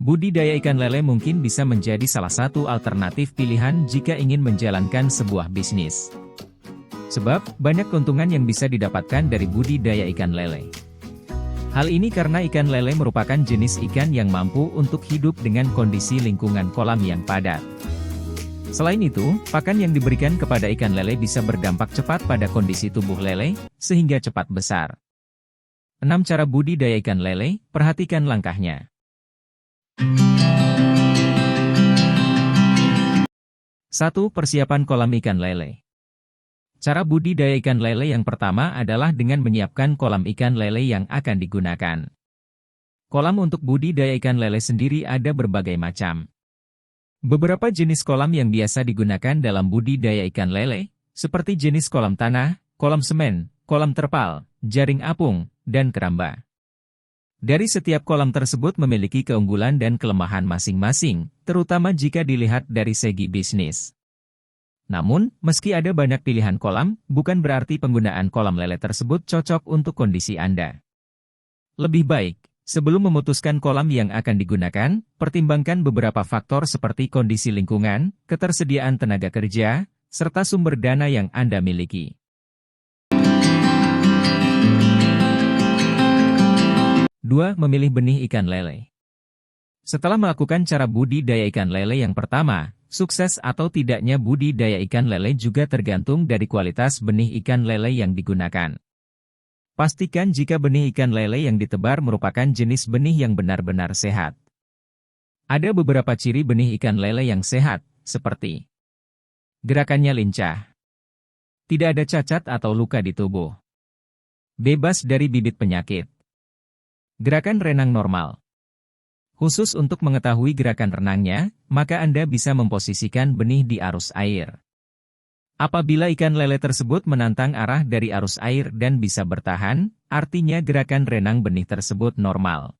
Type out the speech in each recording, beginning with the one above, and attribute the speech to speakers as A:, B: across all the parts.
A: Budidaya ikan lele mungkin bisa menjadi salah satu alternatif pilihan jika ingin menjalankan sebuah bisnis. Sebab, banyak keuntungan yang bisa didapatkan dari budidaya ikan lele. Hal ini karena ikan lele merupakan jenis ikan yang mampu untuk hidup dengan kondisi lingkungan kolam yang padat. Selain itu, pakan yang diberikan kepada ikan lele bisa berdampak cepat pada kondisi tubuh lele, sehingga cepat besar. 6 cara budidaya ikan lele, perhatikan langkahnya. 1. Persiapan kolam ikan lele. Cara budidaya ikan lele yang pertama adalah dengan menyiapkan kolam ikan lele yang akan digunakan. Kolam untuk budidaya ikan lele sendiri ada berbagai macam. Beberapa jenis kolam yang biasa digunakan dalam budidaya ikan lele, seperti jenis kolam tanah, kolam semen, kolam terpal, jaring apung, dan keramba. Dari setiap kolam tersebut memiliki keunggulan dan kelemahan masing-masing, terutama jika dilihat dari segi bisnis. Namun, meski ada banyak pilihan kolam, bukan berarti penggunaan kolam lele tersebut cocok untuk kondisi Anda. Lebih baik, sebelum memutuskan kolam yang akan digunakan, pertimbangkan beberapa faktor seperti kondisi lingkungan, ketersediaan tenaga kerja, serta sumber dana yang Anda miliki. 2. Memilih benih ikan lele. Setelah melakukan cara budidaya ikan lele yang pertama, sukses atau tidaknya budidaya ikan lele juga tergantung dari kualitas benih ikan lele yang digunakan. Pastikan jika benih ikan lele yang ditebar merupakan jenis benih yang benar-benar sehat. Ada beberapa ciri benih ikan lele yang sehat, seperti gerakannya lincah, tidak ada cacat atau luka di tubuh, bebas dari bibit penyakit, gerakan renang normal. Khusus untuk mengetahui gerakan renangnya, maka Anda bisa memposisikan benih di arus air. Apabila ikan lele tersebut menantang arah dari arus air dan bisa bertahan, artinya gerakan renang benih tersebut normal.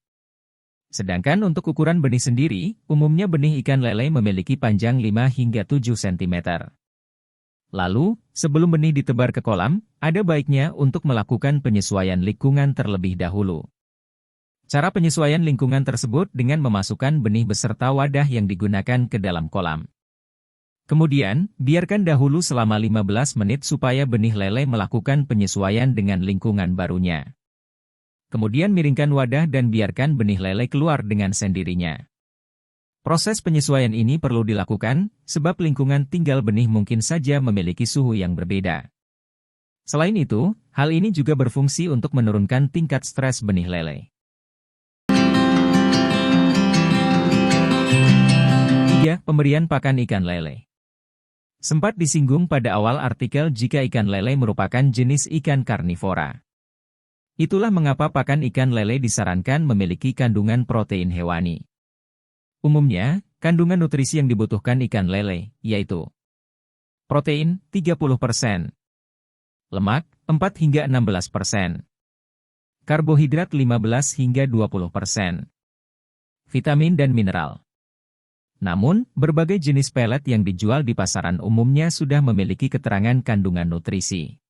A: Sedangkan untuk ukuran benih sendiri, umumnya benih ikan lele memiliki panjang 5 hingga 7 cm. Lalu, sebelum benih ditebar ke kolam, ada baiknya untuk melakukan penyesuaian lingkungan terlebih dahulu. Cara penyesuaian lingkungan tersebut dengan memasukkan benih beserta wadah yang digunakan ke dalam kolam. Kemudian, biarkan dahulu selama 15 menit supaya benih lele melakukan penyesuaian dengan lingkungan barunya. Kemudian miringkan wadah dan biarkan benih lele keluar dengan sendirinya. Proses penyesuaian ini perlu dilakukan, sebab lingkungan tinggal benih mungkin saja memiliki suhu yang berbeda. Selain itu, hal ini juga berfungsi untuk menurunkan tingkat stres benih lele. 3. Pemberian pakan ikan lele. Sempat disinggung pada awal artikel jika ikan lele merupakan jenis ikan karnivora. Itulah mengapa pakan ikan lele disarankan memiliki kandungan protein hewani. Umumnya, kandungan nutrisi yang dibutuhkan ikan lele, yaitu protein 30%, lemak 4 hingga 16%, karbohidrat 15 hingga 20%, vitamin dan mineral. Namun, berbagai jenis pelet yang dijual di pasaran umumnya sudah memiliki keterangan kandungan nutrisi.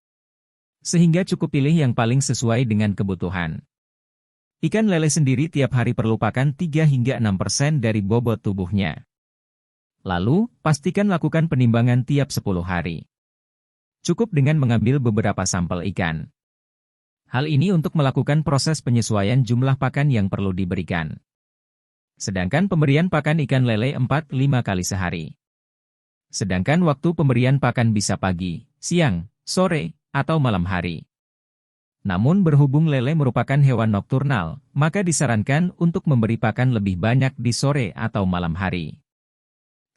A: Sehingga cukup pilih yang paling sesuai dengan kebutuhan. Ikan lele sendiri tiap hari perlu pakan 3 hingga 6% dari bobot tubuhnya. Lalu, pastikan lakukan penimbangan tiap 10 hari. Cukup dengan mengambil beberapa sampel ikan. Hal ini untuk melakukan proses penyesuaian jumlah pakan yang perlu diberikan. Sedangkan pemberian pakan ikan lele 4-5 kali sehari. Sedangkan waktu pemberian pakan bisa pagi, siang, sore, atau malam hari. Namun berhubung lele merupakan hewan nokturnal, maka disarankan untuk memberi pakan lebih banyak di sore atau malam hari.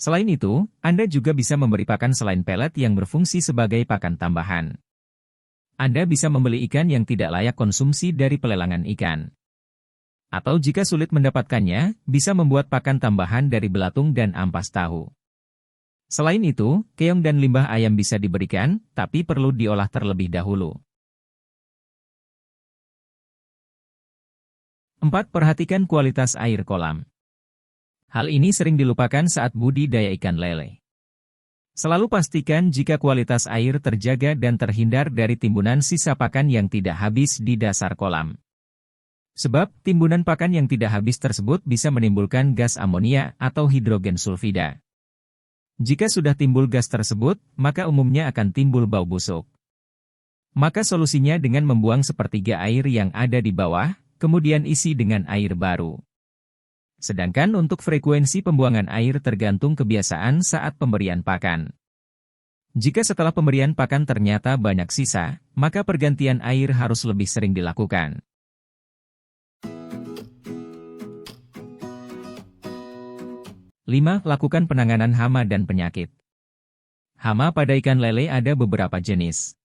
A: Selain itu, Anda juga bisa memberi pakan selain pelet yang berfungsi sebagai pakan tambahan. Anda bisa membeli ikan yang tidak layak konsumsi dari pelelangan ikan. Atau jika sulit mendapatkannya, bisa membuat pakan tambahan dari belatung dan ampas tahu. Selain itu, keong dan limbah ayam bisa diberikan, tapi perlu diolah terlebih dahulu. 4. Perhatikan kualitas air kolam. Hal ini sering dilupakan saat budidaya ikan lele. Selalu pastikan jika kualitas air terjaga dan terhindar dari timbunan sisa pakan yang tidak habis di dasar kolam. Sebab, timbunan pakan yang tidak habis tersebut bisa menimbulkan gas amonia atau hidrogen sulfida. Jika sudah timbul gas tersebut, maka umumnya akan timbul bau busuk. Maka solusinya dengan membuang sepertiga air yang ada di bawah, kemudian isi dengan air baru. Sedangkan untuk frekuensi pembuangan air tergantung kebiasaan saat pemberian pakan. Jika setelah pemberian pakan ternyata banyak sisa, maka pergantian air harus lebih sering dilakukan. 5. Lakukan penanganan hama dan penyakit. Hama pada ikan lele ada beberapa jenis.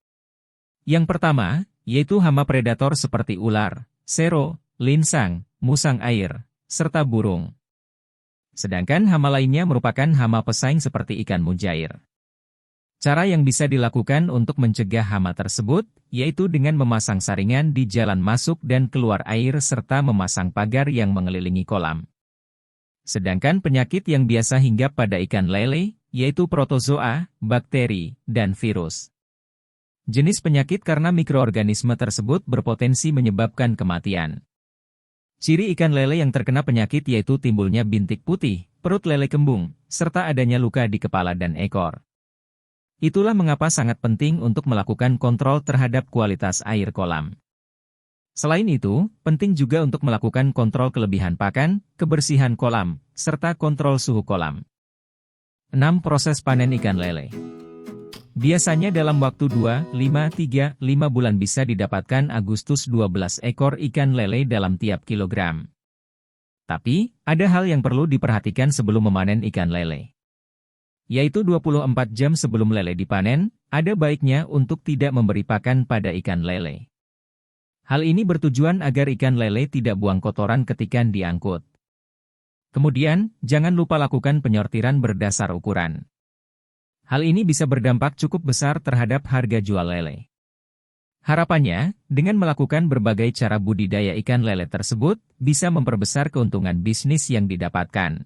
A: Yang pertama, yaitu hama predator seperti ular, sero, linsang, musang air, serta burung. Sedangkan hama lainnya merupakan hama pesaing seperti ikan mujair. Cara yang bisa dilakukan untuk mencegah hama tersebut, yaitu dengan memasang saringan di jalan masuk dan keluar air serta memasang pagar yang mengelilingi kolam. Sedangkan penyakit yang biasa hinggap pada ikan lele, yaitu protozoa, bakteri, dan virus. Jenis penyakit karena mikroorganisme tersebut berpotensi menyebabkan kematian. Ciri ikan lele yang terkena penyakit yaitu timbulnya bintik putih, perut lele kembung, serta adanya luka di kepala dan ekor. Itulah mengapa sangat penting untuk melakukan kontrol terhadap kualitas air kolam. Selain itu, penting juga untuk melakukan kontrol kelebihan pakan, kebersihan kolam, serta kontrol suhu kolam. 6. Proses panen ikan lele. Biasanya dalam waktu 2-5 bulan bisa didapatkan Agustus 12 ekor ikan lele dalam tiap kilogram. Tapi, ada hal yang perlu diperhatikan sebelum memanen ikan lele. Yaitu 24 jam sebelum lele dipanen, ada baiknya untuk tidak memberi pakan pada ikan lele. Hal ini bertujuan agar ikan lele tidak buang kotoran ketika diangkut. Kemudian, jangan lupa lakukan penyortiran berdasar ukuran. Hal ini bisa berdampak cukup besar terhadap harga jual lele. Harapannya, dengan melakukan berbagai cara budidaya ikan lele tersebut, bisa memperbesar keuntungan bisnis yang didapatkan.